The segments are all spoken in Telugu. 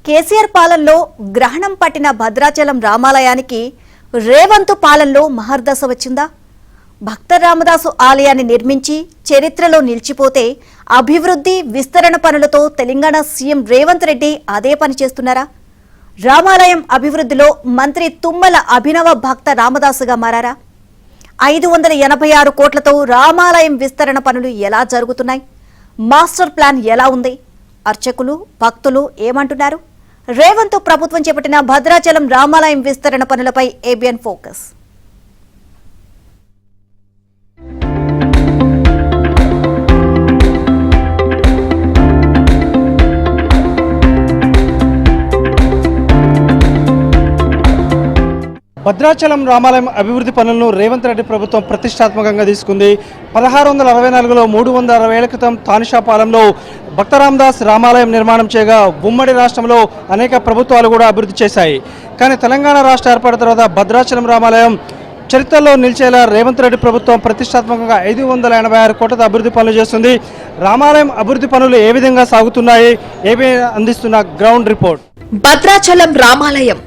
కేసీఆర్ పాలనలో గ్రహణం పట్టిన భద్రాచలం రామాలయానికి రేవంత్ పాలనలో మహర్దశ వచ్చిందా? భక్త రామదాసు ఆలయాన్ని నిర్మించి చరిత్రలో నిలిచిపోతే అభివృద్ధి విస్తరణ పనులతో తెలంగాణ సీఎం రేవంత్ రెడ్డి అదే పని చేస్తున్నారా? రామాలయం అభివృద్ధిలో మంత్రి తుమ్మల అభినవ భక్త రామదాసుగా మారారా? 586 కోట్లతో రామాలయం విస్తరణ పనులు ఎలా జరుగుతున్నాయి? మాస్టర్ ప్లాన్ ఎలా ఉంది? అర్చకులు భక్తులు ఏమంటున్నారు? రేవంత్ ప్రభుత్వం చేపట్టిన భద్రాచలం రామాలయం విస్తరణ పనులపై ఏబిఎన్ ఫోకస్. భద్రాచలం రామాలయం అభివృద్ధి పనులను రేవంత్ రెడ్డి ప్రభుత్వం ప్రతిష్టాత్మకంగా తీసుకుంది. 1664లో 360 ఏళ్ల క్రితం తానిషా పాలెంలో భక్త రామదాస్ రామాలయం నిర్మాణం చేయగా ఉమ్మడి రాష్ట్రంలో అనేక ప్రభుత్వాలు కూడా అభివృద్ధి చేశాయి. కానీ తెలంగాణ రాష్ట్ర ఏర్పడిన తర్వాత భద్రాచలం రామాలయం చరిత్రలో నిలిచేలా రేవంత్ రెడ్డి ప్రభుత్వం ప్రతిష్టాత్మకంగా 586 కోట్లతో అభివృద్ధి పనులు చేస్తుంది. రామాలయం అభివృద్ధి పనులు ఏ విధంగా సాగుతున్నాయి? ఏమీ అందిస్తున్న గ్రౌండ్ రిపోర్ట్. భద్రాచలం రామాలయం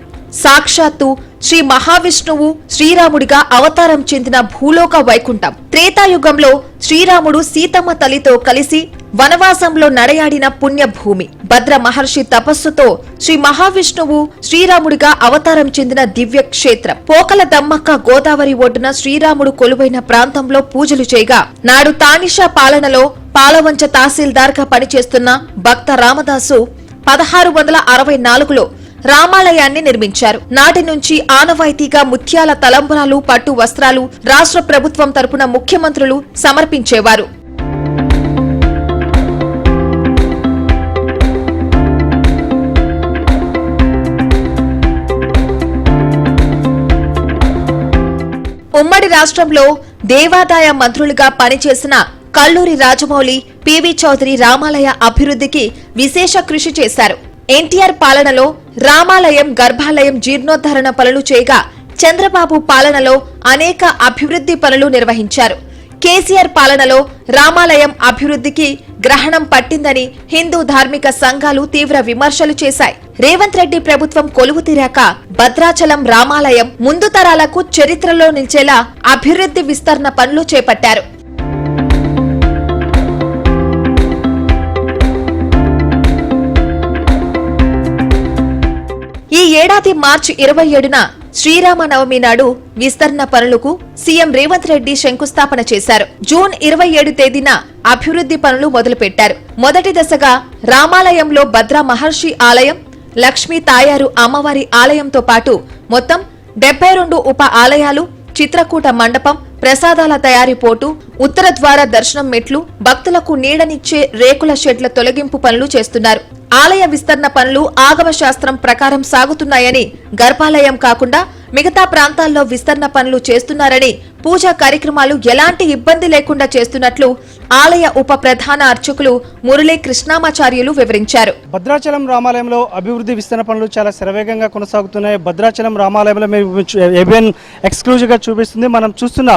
సాక్షాత్తు శ్రీ మహావిష్ణువు శ్రీరాముడిగా అవతారం చెందిన భూలోక వైకుంఠం. త్రేతాయుగంలో శ్రీరాముడు సీతమ్మ తల్లితో కలిసి వనవాసంలో నడయాడిన పుణ్యభూమి. భద్ర మహర్షి తపస్సుతో శ్రీ మహావిష్ణువు శ్రీరాముడిగా అవతారం చెందిన దివ్య క్షేత్రం. పోకల దమ్మక్క గోదావరి ఒడ్డున శ్రీరాముడు కొలువైన ప్రాంతంలో పూజలు చేయగా నాడు తానిషా పాలనలో పాలవంచ తహసీల్దార్గా పనిచేస్తున్న భక్త రామదాసు 1664లో రామాలయాన్ని నిర్మించారు. నాటి నుంచి ఆనవాయితీగా ముత్యాల తలంబరాలు పట్టు వస్త్రాలు రాష్ట్ర ప్రభుత్వం తరపున ముఖ్యమంత్రులు సమర్పించేవారు. ఉమ్మడి రాష్ట్రంలో దేవాదాయ మంత్రులుగా పనిచేసిన కల్లూరి రాజమౌళి, పివి చౌదరి రామాలయ అభివృద్ధికి విశేష కృషి చేశారు. ఎన్టీఆర్ పాలనలో రామాలయం గర్భాలయం జీర్ణోద్ధరణ పనులు చేయగా చంద్రబాబు పాలనలో అనేక అభివృద్ధి పనులు నిర్వహించారు. కేసీఆర్ పాలనలో రామాలయం అభివృద్ధికి గ్రహణం పట్టిందని హిందూ ధార్మిక సంఘాలు తీవ్ర విమర్శలు చేశాయి. రేవంత్ రెడ్డి ప్రభుత్వం కొలువు తీరాక భద్రాచలం రామాలయం ముందు తరాలకు చరిత్రలో నిలిచేలా అభివృద్ధి విస్తరణ పనులు చేపట్టారు. ఈ ఏడాది మార్చి 27న శ్రీరామనవమి నాడు విస్తరణ పనులకు సీఎం రేవంత్ రెడ్డి శంకుస్థాపన చేశారు. జూన్ 27 తేదీన అభివృద్ధి పనులు మొదలుపెట్టారు. మొదటి దశగా రామాలయంలో భద్ర మహర్షి ఆలయం, లక్ష్మీ తాయారు అమ్మవారి ఆలయంతో పాటు మొత్తం 72 ఉప ఆలయాలు, చిత్రకూట మండపం, ప్రసాదాల తయారీ పోటు, ఉత్తర ద్వార దర్శనం మెట్లు, భక్తులకు నీడనిచ్చే రేకుల షెడ్ల తొలగింపు పనులు చేస్తున్నారు. ఆలయ విస్తరణ పనులు ఆగమ శాస్త్రం ప్రకారం సాగుతున్నాయని, గర్భాలయం కాకుండా మిగతా ప్రాంతాల్లో విస్తరణ పనులు చేస్తున్నారని, పూజా కార్యక్రమాలు ఎలాంటి ఇబ్బంది లేకుండా చేస్తున్నట్లు ఆలయ ఉప ప్రధాన అర్చకులు మురళీ కృష్ణామాచార్యులు వివరించారు. భద్రాచలం రామాలయంలో అభివృద్ధి విస్తరణ పనులు చాలా శరవేగంగా కొనసాగుతున్నాయి. భద్రాచలం రామాలయంలో ఏబిఎన్ ఎక్స్క్లూజివ్ గా చూపిస్తుంది. మనం చూస్తున్న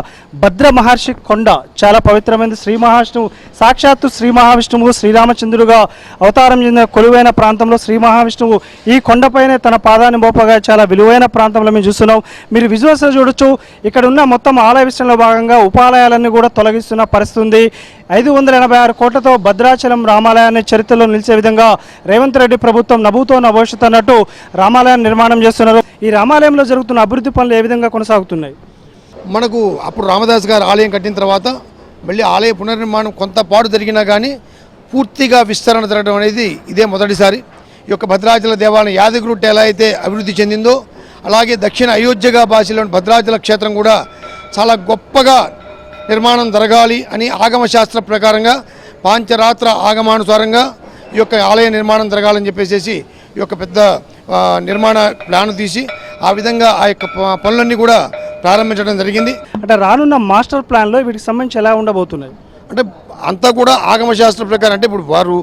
భద్ర మహర్షి కొండ చాలా పవిత్రమైనది. శ్రీ మహావిష్ణువు సాక్షాత్తు శ్రీ మహావిష్ణువు శ్రీరామచంద్రుడుగా అవతారం చెందిన కొలువైన ప్రాంతంలో శ్రీ మహావిష్ణువు ఈ కొండపైనే తన పాదాన్ని మోపగా చాలా విలువైన ప్రాంతంలో మేము చూస్తున్నాం. మీరు విజువల్స్ చూడొచ్చు. ఇక్కడ ఉన్న మొత్తం ఆలయ విషయంలో భాగంగా ఉపాలయాలన్నీ కూడా తొలగిస్తున్న పరిస్థితి ఉంది. 586 కోట్లతో భద్రాచలం రామాలయాన్ని చరిత్రలో నిలిచే విధంగా రేవంత్ రెడ్డి ప్రభుత్వం నభూతో నభవిష్యత్ అన్నట్టు రామాలయాన్ని నిర్మాణం చేస్తున్నారు. ఈ రామాలయంలో జరుగుతున్న అభివృద్ధి పనులు ఏ విధంగా కొనసాగుతున్నాయి? మనకు అప్పుడు రామదాస్ గారు ఆలయం కట్టిన తర్వాత మళ్ళీ ఆలయ పునర్నిర్మాణం కొంత పాటు జరిగినా కానీ పూర్తిగా విస్తరణ జరగడం అనేది ఇదే మొదటిసారి. ఈ యొక్క భద్రాచల దేవాలయం యాదగిరిగుట్ట ఎలా అయితే అభివృద్ధి చెందిందో అలాగే దక్షిణ అయోధ్యగా భాషలోని భద్రాచల క్షేత్రం కూడా చాలా గొప్పగా నిర్మాణం జరగాలి అని ఆగమ శాస్త్ర ప్రకారంగా పాంచరాత్ర ఆగమానుసారంగా ఈ యొక్క ఆలయ నిర్మాణం జరగాలని చెప్పేసి ఈ యొక్క పెద్ద నిర్మాణ ప్లాన్ తీసి ఆ విధంగా ఆ యొక్క పనులన్నీ కూడా ప్రారంభించడం జరిగింది. అంటే రానున్న మాస్టర్ ప్లాన్లో వీటికి సంబంధించి ఎలా ఉండబోతున్నాయి? అంటే అంతా కూడా ఆగమశాస్త్ర ప్రకారం అంటే ఇప్పుడు వారు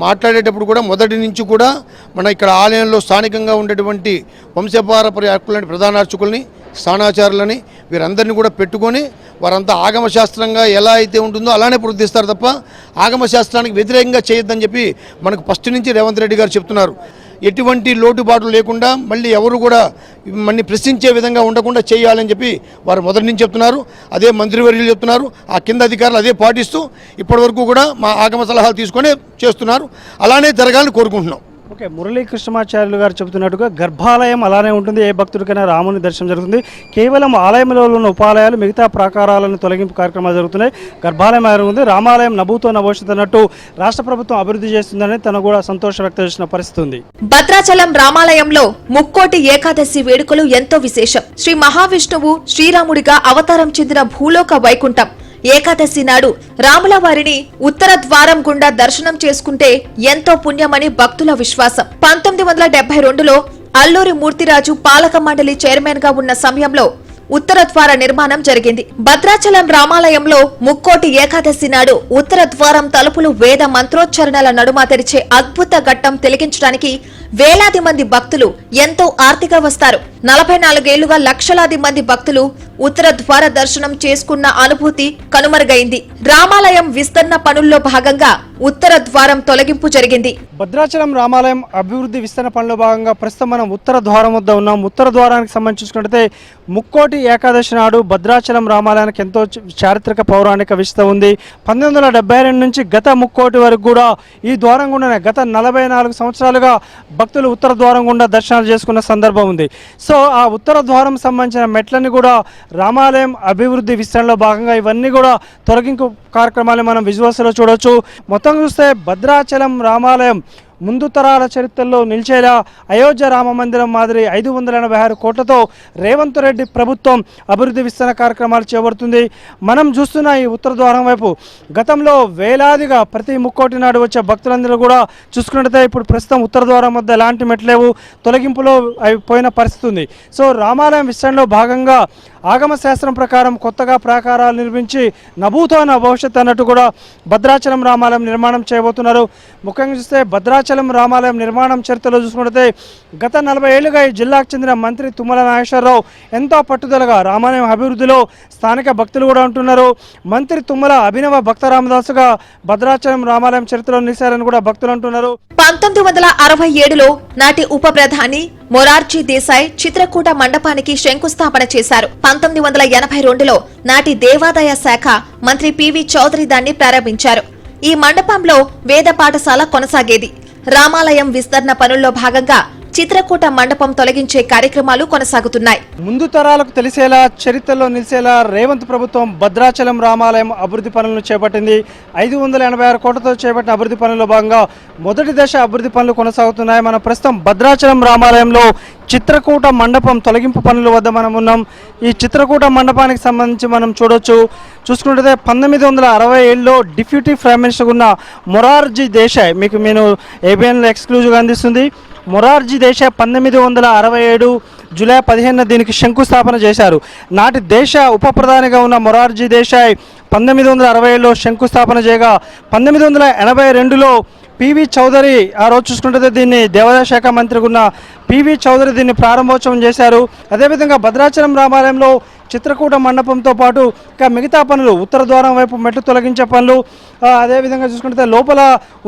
మాట్లాడేటప్పుడు కూడా మొదటి నుంచి కూడా మన ఇక్కడ ఆలయంలో స్థానికంగా ఉండేటువంటి వంశపారపర్య హక్కులని ప్రధాన అర్చకుల్ని స్థానాచారులని వీరందరినీ కూడా పెట్టుకొని వారంతా ఆగమశాస్త్రంగా ఎలా అయితే ఉంటుందో అలానే ప్రవర్తిస్తారు తప్ప ఆగమశాస్త్రానికి వ్యతిరేకంగా చేయొద్దని చెప్పి మనకు ఫస్ట్ నుంచి రేవంత్ రెడ్డి గారు చెప్తున్నారు. ఎటువంటి లోటుబాటు లేకుండా మళ్ళీ ఎవరు కూడా మళ్ళీ ప్రశ్నించే విధంగా ఉండకుండా చేయాలని చెప్పి వారు మొదటి నుంచి చెప్తున్నారు. అదే మంత్రివర్యులు చెప్తున్నారు. ఆ కింద అధికారులు అదే పాటిస్తూ ఇప్పటివరకు కూడా మా ఆగమ సలహాలు తీసుకొని చేస్తున్నారు. అలానే జరగాలని కోరుకుంటున్నాం. ఓకే, మురళీకృష్ణమాచార్యులు గారు చెబుతున్నట్టుగా గర్భాలయం అలానే ఉంటుంది. ఏ భక్తుడికైనా రాముని దర్శనం జరుగుతుంది. కేవలం ఆలయంలో ఉన్న ఉపాలయాలు మిగతా ప్రాకారాలను తొలగింపు కార్యక్రమాలు జరుగుతున్నాయి. గర్భాలయం ఉంది, రామాలయం నభూతో నభవిష్యత్ అన్నట్టు రాష్ట్ర ప్రభుత్వం అభివృద్ధి చేస్తుందని తను కూడా సంతోషం వ్యక్తం చేసిన పరిస్థితి ఉంది. భద్రాచలం రామాలయంలో ముక్కోటి ఏకాదశి వేడుకలు ఎంతో విశేషం. శ్రీ మహావిష్ణువు శ్రీరాముడిగా అవతారం చెందిన భూలోక వైకుంఠం ఏకాదశి నాడు రాముల వారిని ఉత్తర ద్వారం గుండా దర్శనం చేసుకుంటే ఎంతో పుణ్యమని భక్తుల విశ్వాసం. 1972లో అల్లూరి మూర్తిరాజు పాలక మండలి చైర్మన్ గా ఉన్న సమయంలో ఉత్తర ద్వార నిర్మాణం జరిగింది. భద్రాచలం రామాలయంలో ముక్కోటి ఏకాదశి నాడు ఉత్తర ద్వారం తలుపులు వేద మంత్రోచ్చరణల నడుమ తెరిచే అద్భుత ఘట్టం తిలకించడానికి వేలాది మంది భక్తులు ఎంతో ఆర్తిగా వస్తారు. 44 ఏళ్లుగా లక్షలాది మంది భక్తులు ఉత్తర ద్వార దర్శనం చేసుకున్న అనుభూతి కనుమరుగైంది. రామాలయం విస్తరణ పనుల్లో భాగంగా ఉత్తర ద్వారం తొలగింపు జరిగింది. భద్రాచలం రామాలయం అభివృద్ధి విస్తరణ పనుల్లో భాగంగా ప్రస్తుతం మనం ఉత్తర ద్వారం వద్ద ఉన్నాం. ఉత్తర ద్వారానికి సంబంధించి చూసుకుంటే ముక్కోటి ఏకాదశి నాడు భద్రాచలం రామాలయానికి ఎంతో చారిత్రక పౌరాణిక విశిష్టత ఉంది. 1972 నుంచి గత ముక్కోటి వరకు కూడా ఈ ద్వారం గుండానే గత 44 సంవత్సరాలుగా భక్తులు ఉత్తర ద్వారం గుండా దర్శనాలు చేసుకున్న సందర్భం ఉంది. సో ఆ ఉత్తర ద్వారం సంబంధించిన మెట్లని కూడా రామాలయం అభివృద్ధి విస్తరణలో భాగంగా ఇవన్నీ కూడా తొలగింపు కార్యక్రమాలు మనం విజువల్స్లో చూడవచ్చు. మొత్తం చూస్తే భద్రాచలం రామాలయం ముందు తరాల చరిత్రలో నిలిచేలా అయోధ్య రామ మందిరం మాదిరి 586 కోట్లతో రేవంత్ రెడ్డి ప్రభుత్వం అభివృద్ధి విస్తరణ కార్యక్రమాలు చేపడుతుంది. మనం చూస్తున్న ఈ ఉత్తర ద్వారం వైపు గతంలో వేలాదిగా ప్రతి ముక్కోటి నాడు వచ్చే భక్తులందరూ కూడా చూసుకున్నట్లయితే ఇప్పుడు ప్రస్తుతం ఉత్తర ద్వారం వద్ద ఎలాంటి మెట్లేవు, తొలగింపులో అవి పోయిన పరిస్థితి ఉంది. సో రామాలయం విస్తరణలో భాగంగా ఆగమ శాస్త్రం ప్రకారం కొత్తగా ప్రాకారాలు నిర్మించి నభూతో నభవిష్యత్ అన్నట్టు కూడా భద్రాచలం రామాలయం నిర్మాణం చేయబోతున్నారు. ముఖ్యంగా చూస్తే భద్రాచలం రామాలయం నిర్మాణం చరిత్రలో చూసుకుంటే గత 40 ఏళ్లుగా ఈ జిల్లాకు చెందిన మంత్రి తుమ్మల నాగేశ్వరరావు ఎంతో పట్టుదలగా రామాలయం అభివృద్ధిలో స్థానిక భక్తులు కూడా అంటున్నారు. మంత్రి తుమ్మల అభినవ భక్త రామదాసుగా భద్రాచలం రామాలయం చరిత్రలో నిలిచారని కూడా భక్తులు అంటున్నారు. 1967లో నాటి ఉప ప్రధాని మొరార్జీ దేశాయ్ చిత్రకూట మండపానికి శంకుస్థాపన చేశారు. 1982లో నాటి దేవాదాయ శాఖ మంత్రి పివి చౌదరి దాన్ని ప్రారంభించారు. ఈ మండపంలో వేద పాఠశాల కొనసాగేది. రామాలయం విస్తరణ పనుల్లో భాగంగా చిత్రకూట మండపం తొలగించే కార్యక్రమాలు కొనసాగుతున్నాయి. ముందు తరాలకు తెలిసేలా చరిత్రలో నిలిచేలా రేవంత్ ప్రభుత్వం భద్రాచలం రామాలయం అభివృద్ధి పనులను చేపట్టింది. 586 కోట్లతో చేపట్టిన అభివృద్ధి పనుల్లో భాగంగా మొదటి దశ అభివృద్ధి పనులు కొనసాగుతున్నాయి. మనం ప్రస్తుతం భద్రాచలం రామాలయంలో చిత్రకూట మండపం తొలగింపు పనుల వద్ద మనం ఉన్నాం. ఈ చిత్రకూట మండపానికి సంబంధించి మనం చూసుకుంటే 1967లో డిప్యూటీ ప్రైమ్ మినిస్టర్ ఉన్న మొరార్జీ దేశాయ్, మీకు నేను ఏబిఎన్లో ఎక్స్క్లూజివ్గా అందిస్తుంది. మొరార్జీ దేశాయ్ 1967 జూలై 15న దీనికి శంకుస్థాపన చేశారు. నాటి దేశ ఉప ప్రధానిగా ఉన్న మొరార్జీ దేశాయ్ 1967లో శంకుస్థాపన చేయగా 1982లో పివి చౌదరి ఆ రోజు చూసుకుంటే దీన్ని దేవాదాయ శాఖ మంత్రిగా ఉన్న పివి చౌదరి దీన్ని ప్రారంభోత్సవం చేశారు. అదేవిధంగా భద్రాచలం రామాలయంలో చిత్రకూట మండపంతో పాటు ఇంకా మిగతా పనులు ఉత్తర ద్వారం వైపు మెట్లు తొలగించే పనులు, అదేవిధంగా చూసుకుంటే లోపల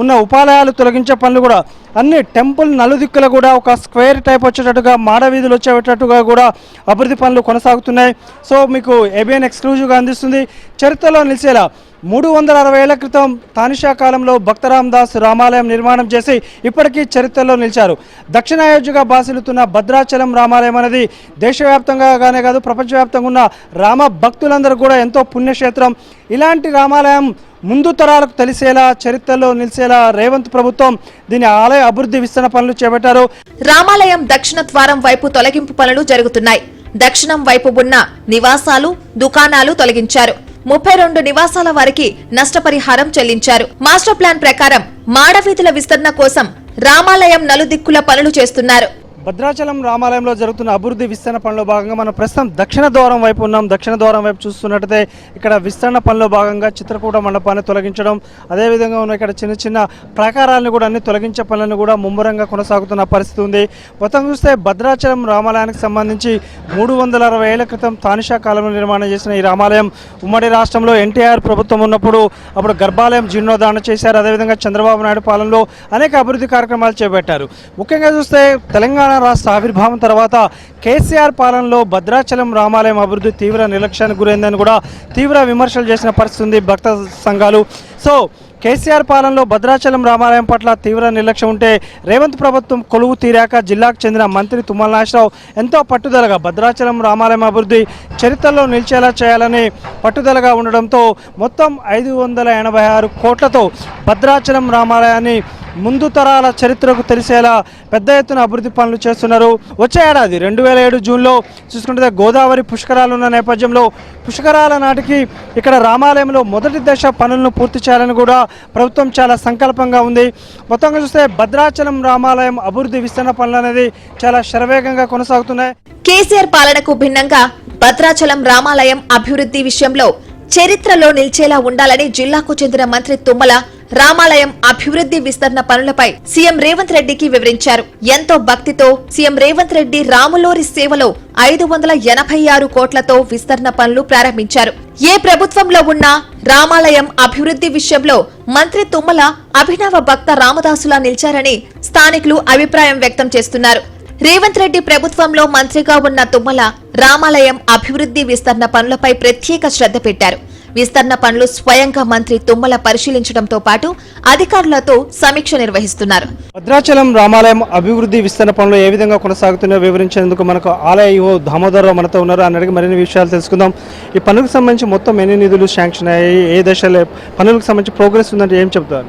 ఉన్న ఉపాలయాలు తొలగించే పనులు కూడా అన్ని టెంపుల్ నలుదిక్కులు కూడా ఒక స్క్వేర్ టైప్ వచ్చేటట్టుగా మాడవీధులు వచ్చేటట్టుగా కూడా అభివృద్ధి పనులు కొనసాగుతున్నాయి. సో మీకు ఏబిఎన్ ఎక్స్క్లూజివ్గా అందిస్తుంది. చరిత్రలో నిలిచేలా 360 ఏళ్ల క్రితం తానిషా కాలంలో భక్తరామ్ దాస్ రామాలయం నిర్మాణం చేసి ఇప్పటికీ చరిత్రలో నిలిచారు. దక్షిణ అయోధ్యగా బాసిల్లుతున్న భద్రాచలం రామాలయం అనేది దేశవ్యాప్తంగానే కాదు ప్రపంచవ్యాప్తంగా ఉన్న రామ భక్తులందరూ కూడా ఎంతో పుణ్యక్షేత్రం. ఇలాంటి రామాలయం ముందు తరాలకు తెలిసేలా చరిత్రలో నిలిచేలా రేవంత్ ప్రభుత్వం దీని ఆలయ అభివృద్ధి విస్తరణ పనులు చేపట్టారు. రామాలయం దక్షిణ ద్వారం వైపు తొలగింపు పనులు జరుగుతున్నాయి. దక్షిణం వైపు ఉన్న నివాసాలు, దుకాణాలు తొలగించారు. 32 నివాసాల వారికి నష్టపరిహారం చెల్లించారు. మాస్టర్ ప్లాన్ ప్రకారం మాడవీధుల విస్తరణ కోసం రామాలయం నలుదిక్కుల పనులు చేస్తున్నారు. భద్రాచలం రామాలయంలో జరుగుతున్న అభివృద్ధి విస్తరణ పనుల్లో భాగంగా మనం ప్రస్తుతం దక్షిణ ద్వారం వైపు ఉన్నాం. దక్షిణ ద్వారం వైపు చూస్తున్నట్టయితే ఇక్కడ విస్తరణ పనుల్లో భాగంగా చిత్రకూట మండపాన్ని తొలగించడం, అదేవిధంగా ఉన్న ఇక్కడ చిన్న చిన్న ప్రాకారాలను కూడా అన్ని తొలగించే పనులను కూడా ముమ్మరంగా కొనసాగుతున్న పరిస్థితి ఉంది. మొత్తం చూస్తే భద్రాచలం రామాలయానికి సంబంధించి 360 ఏళ్ల క్రితం తానిషా కాలంలో నిర్మాణం చేసిన ఈ రామాలయం ఉమ్మడి రాష్ట్రంలో ఎన్టీఆర్ ప్రభుత్వం ఉన్నప్పుడు అప్పుడు గర్భాలయం జీర్ణోద్ధరణ చేశారు. అదేవిధంగా చంద్రబాబు నాయుడు పాలనలో అనేక అభివృద్ధి కార్యక్రమాలు చేపట్టారు. ముఖ్యంగా చూస్తే తెలంగాణ రాష్ట్ర ఆవిర్భావం తర్వాత కేసీఆర్ పాలనలో భద్రాచలం రామాలయం అభివృద్ధి తీవ్ర నిర్లక్ష్యానికి గురైందని కూడా తీవ్ర విమర్శలు చేసిన పరిస్థితి ఉంది భక్త సంఘాలు. సో కేసీఆర్ పాలనలో భద్రాచలం రామాలయం పట్ల తీవ్ర నిర్లక్ష్యం ఉంటే రేవంత్ ప్రభుత్వం కొలువు తీరాక జిల్లాకు చెందిన మంత్రి తుమ్మల నాగేశ్వరరావు ఎంతో పట్టుదలగా భద్రాచలం రామాలయం అభివృద్ధి చరిత్రలో నిలిచేలా చేయాలని పట్టుదలగా ఉండడంతో మొత్తం 586 కోట్లతో భద్రాచలం రామాలయాన్ని ముందు తరాల చరిత్రకు తెలిసేలా పెద్ద ఎత్తున అభివృద్ధి పనులు చేస్తున్నారు. వచ్చే ఏడాది 2007 జూన్లో చూసుకుంటే గోదావరి పుష్కరాలు ఉన్న నేపథ్యంలో పుష్కరాల నాటికి ఇక్కడ రామాలయంలో మొదటి దశ పనులను పూర్తి చేయాలని కూడా ప్రభుత్వం చాలా సంకల్పంగా ఉంది. మొత్తంగా చూస్తే భద్రాచలం రామాలయం అభివృద్ధి విస్తరణ పనులు అనేది చాలా శరవేగంగా కొనసాగుతున్నాయి. కేసీఆర్ పాలనకు భిన్నంగా భద్రాచలం రామాలయం అభివృద్ధి విషయంలో చరిత్రలో నిలిచేలా ఉండాలని జిల్లాకు చెందిన మంత్రి తుమ్మల రామాలయం అభివృద్ధి విస్తరణ పనులపై సీఎం రేవంత్ రెడ్డికి వివరించారు. ఎంతో భక్తితో సీఎం రేవంత్ రెడ్డి రాములోరి సేవలో 586 కోట్లతో విస్తరణ పనులు ప్రారంభించారు. ఏ ప్రభుత్వంలో ఉన్నా రామాలయం అభివృద్ధి విషయంలో మంత్రి తుమ్మల అభినవ భక్త రామదాసులా నిలిచారని స్థానికులు అభిప్రాయం వ్యక్తం చేస్తున్నారు. రేవంత్ రెడ్డి ప్రభుత్వంలో మంత్రిగా ఉన్న తుమ్మల రామాలయం అభివృద్ధి విస్తరణ పనులపై ప్రత్యేక శ్రద్ధ పెట్టారు. విస్తరణ పనులు స్వయంగా మంత్రి తుమ్మల పరిశీలించడంతో పాటు అధికారులతో సమీక్ష నిర్వహిస్తున్నారు. భద్రాచలం రామాలయం అభివృద్ధి విస్తరణ పనులు ఏ విధంగా కొనసాగుతున్నాయో వివరించేందుకు మనకు ఆలయ ఈవో దామోదరరావు మనతో ఉన్నారు. అన్నటికి మరిన్ని విషయాలు తెలుసుకుందాం. ఈ పనులకు సంబంధించి మొత్తం ఎన్ని నిధులు శాంక్షన్ అయ్యాయి, ఏ దశలో పనులకు సంబంధించి ప్రోగ్రెస్ ఉందంటే ఏం చెప్తారు?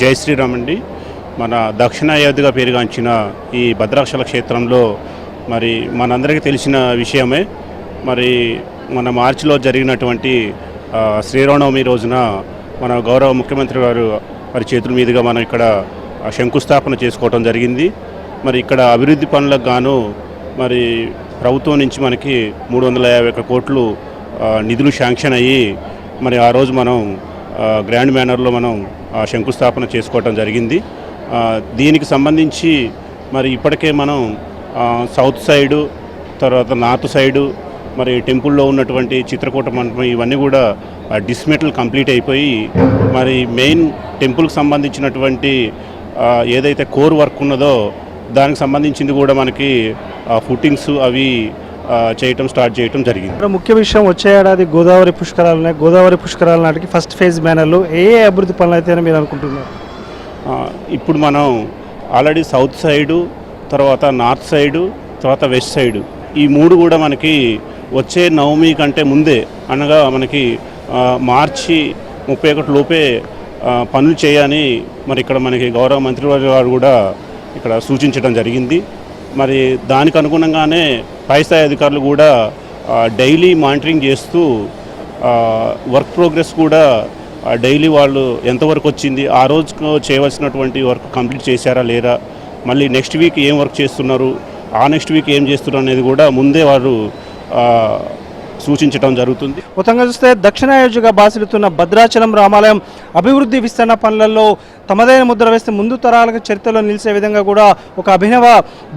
జై శ్రీరామ్ అండి. మన దక్షిణ అయోధ్యగా పేరుగాంచిన ఈ భద్రాచల క్షేత్రంలో మరి మనందరికీ తెలిసిన విషయమే. మరి మన మార్చిలో జరిగినటువంటి శ్రీరామనవమి రోజున మన గౌరవ ముఖ్యమంత్రి గారు మరి చేతుల మీదుగా మనం ఇక్కడ శంకుస్థాపన చేసుకోవడం జరిగింది. మరి ఇక్కడ అభివృద్ధి పనులకు గాను మరి ప్రభుత్వం నుంచి మనకి 351 కోట్లు నిధులు శాంక్షన్ అయ్యి మరి ఆ రోజు మనం గ్రాండ్ మేనర్లో మనం శంకుస్థాపన చేసుకోవటం జరిగింది. దీనికి సంబంధించి మరి ఇప్పటికే మనం సౌత్ సైడు, తర్వాత నార్త్ సైడు, మరి టెంపుల్లో ఉన్నటువంటి చిత్రకూట మండపం ఇవన్నీ కూడా డిస్మెటల్ కంప్లీట్ అయిపోయి మరి మెయిన్ టెంపుల్కి సంబంధించినటువంటి ఏదైతే కోర్ వర్క్ ఉన్నదో దానికి సంబంధించింది కూడా మనకి ఫుటింగ్స్ అవి స్టార్ట్ చేయటం జరిగింది. ముఖ్య విషయం, వచ్చే ఏడాది గోదావరి పుష్కరాలు ఉన్నాయి. గోదావరి పుష్కరాల నాటికి ఫస్ట్ ఫేజ్ బ్యానర్లు ఏ అభివృద్ధి పనులు అయితే మీరు అనుకుంటున్నారు? ఇప్పుడు మనం ఆల్రెడీ సౌత్ సైడు, తర్వాత నార్త్ సైడు, తర్వాత వెస్ట్ సైడు ఈ మూడు కూడా మనకి వచ్చే నవమి కంటే ముందే అనగా మనకి మార్చి 31 లోపే పనులు చేయని మరి ఇక్కడ మనకి గౌరవ మంత్రివర్గ గారు కూడా ఇక్కడ సూచించడం జరిగింది. మరి దానికి అనుగుణంగానే పై స్థాయి అధికారులు కూడా డైలీ మానిటరింగ్ చేస్తూ వర్క్ ప్రోగ్రెస్ కూడా డైలీ వాళ్ళు ఎంతవరకు వచ్చింది, ఆ రోజుకు చేయవలసినటువంటి వర్క్ కంప్లీట్ చేశారా లేరా, మళ్ళీ నెక్స్ట్ వీక్ ఏం వర్క్ చేస్తున్నారు, ఆ నెక్స్ట్ వీక్ ఏం చేస్తున్నారు అనేది కూడా ముందే వారు సూచించడం జరుగుతుంది. మొత్తంగా చూస్తే దక్షిణాయోధ్యగా బాసిల్లుతున్న భద్రాచలం రామాలయం అభివృద్ధి విస్తరణ పనులలో తమదైన ముద్ర వేస్తే ముందు తరాలకు చరిత్రలో నిలిచే విధంగా కూడా ఒక అభినవ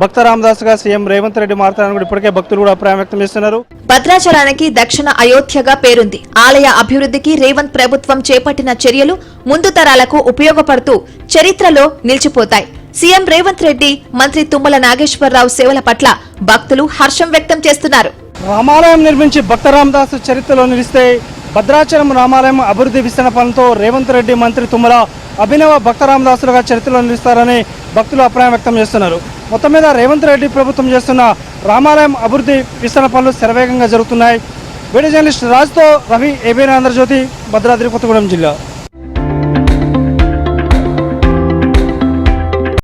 భక్త రామదాసుగా సీఎం రేవంత్ రెడ్డి మారుతారని కూడా ఇప్పటికే భక్తులు కూడా అభిప్రాయం వ్యక్తం చేస్తున్నారు. భద్రాచలానికి దక్షిణ అయోధ్యగా పేరుంది. ఆలయ అభివృద్ధికి రేవంత్ ప్రభుత్వం చేపట్టిన చర్యలు ముందు తరాలకు ఉపయోగపడుతూ చరిత్రలో నిలిచిపోతాయి. సీఎం రేవంత్ రెడ్డి, మంత్రి తుమ్మల నాగేశ్వరరావు సేవల పట్ల భక్తులు హర్షం వ్యక్తం చేస్తున్నారు. రామాలయం నిర్మించి భక్త రామదాసు చరిత్రలో నిలిస్తే భద్రాచలం రామాలయం అభివృద్ధి విస్తరణ పనులతో రేవంత్ రెడ్డి, మంత్రి తుమ్మల అభినవ భక్త రామదాసులుగా చరిత్రలో నిలుస్తారని భక్తులు అభిప్రాయం వ్యక్తం చేస్తున్నారు. మొత్తం మీద రేవంత్ రెడ్డి ప్రభుత్వం చేస్తున్న రామాలయం అభివృద్ధి విస్తరణ పనులు శరవేగంగా జరుగుతున్నాయి. వీడియో జర్నలిస్ట్ రాజుతో రవి, ఏబీఎన్ ఆంధ్రజ్యోతి, భద్రాద్రి కొత్తగూడెం జిల్లా.